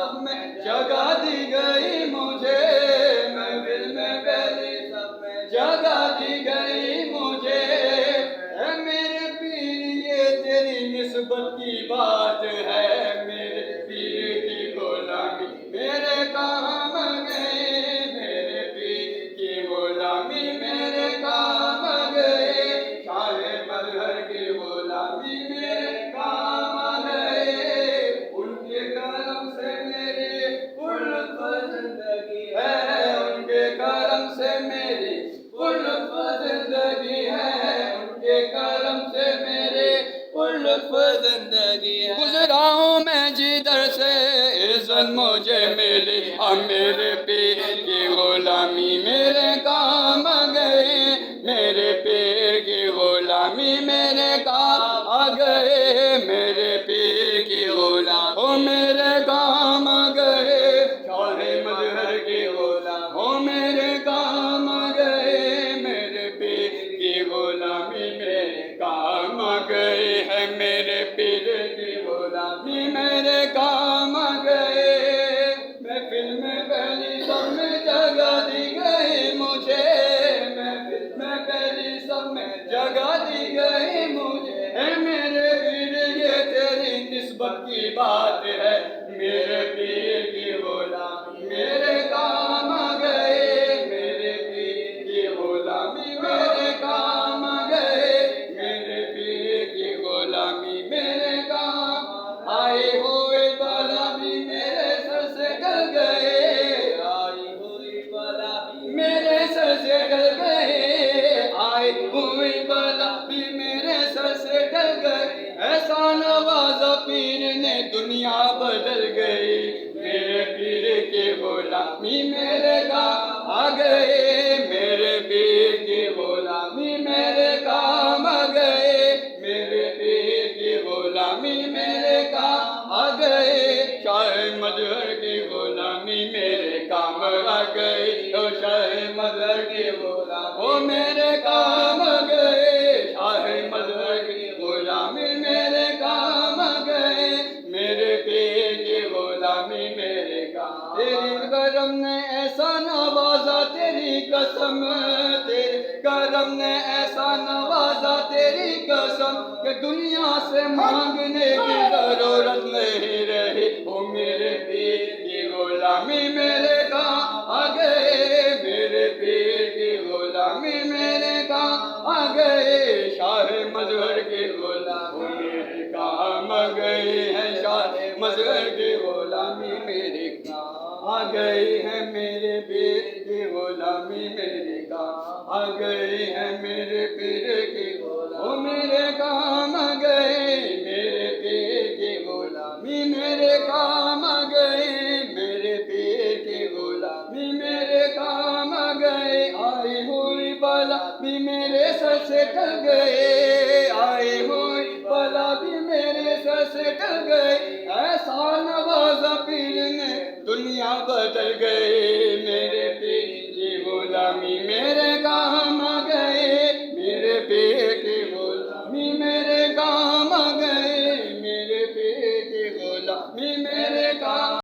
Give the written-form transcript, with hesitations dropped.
सब में जगह दी गई मुझे, महफिल में पहली सब में जगह दी गई मुझे। ऐ मेरे पीर ये तेरी निस्बत की बात है, मेरे पीर की गुलामी मेरे काम गए, मेरे पीर की गुलामी मेरे काम गए, शाहे मजहर की गुलामी मेरे काम गए। उनके करम से मेरी उल्फ जिंदगी है, उनके करम से मेरी उल्फ जिंदगी है, उनके करम से मेरे उल्फ जिंदगी है। गुजरा हूँ मैं जिधर से इज्जत मुझे मिली, अब मेरे पीर की गुलामी मेरे काम गए, मेरे पीर की गुलामी मेरे काम आ गए, मेरे पीर की गुलाम हो मेरे काम गए, शाहे मजहर की गुलाम हो मेरे काम गए, मेरे पीर की गुलामी मेरे काम गए है, मेरे पीर की गुलामी मेरे काम गए। महफिल में पहली सब में जगह दी गई मुझे, महफिल में पहली सब में जगह दी गई मुझे। है मेरे पीर ये तेरी निस्बत की बात है, मेरे पीर की गुलामी मेरे काम गए, मेरे पीर की गुलामी मेरे काम गए, मेरे पीर की गुलामी मेरे काम। आए हुए बला भी मेरे सर से टल गए, आई हुई बला भी मेरे सर से टल गए, आई हुई बला भी मेरे सर से टल गए। ऐसा नवाजा पीर ने दुनिया बदल गई, मेरे पीर की गुलामी मेरे काम आ गए, मेरे पीर की गुलामी मेरे काम आ गए, मेरे पीर की गुलामी मेरे काम आ गए, शाहे मजहर की गुलामी मेरे काम आ गई, तो शाहे मजहर की गुलामी वो मेरे काम आ गए, शाहे मजहर की गुलामी मेरे काम आ गए, मेरे पीर की गुलामी मेरे काम। तेरी करम ने ऐसा नवाजा तेरी कसम, तेरे करम ने ऐसा नवाजा तेरी कसम, कि दुनिया से मांगने की जरूरत नहीं रही, ओ मेरे पीर की गुलामी मेरे काम आ गए, मेरे पीर की गुलामी मेरे काम आ गए, शाहे मजहर की गुलामी मेरे काम आ गए हैं, शाहे मजहर की गुलामी मेरे काम आ गई है, मेरे पीर की गुलामी मेरे काम आ गई है, मेरे पीर की गुलामी मेरे काम आ गए, मेरे पीर की गुलामी मेरे काम आ गए, मेरे पीर की गुलामी मेरे काम आ गए। आई हुई बला भी मेरे सर से टल गए, आई हुई बला भी मेरे सर से टल गए, ऐसा नवाजा पीर ने दुनिया बदल गई,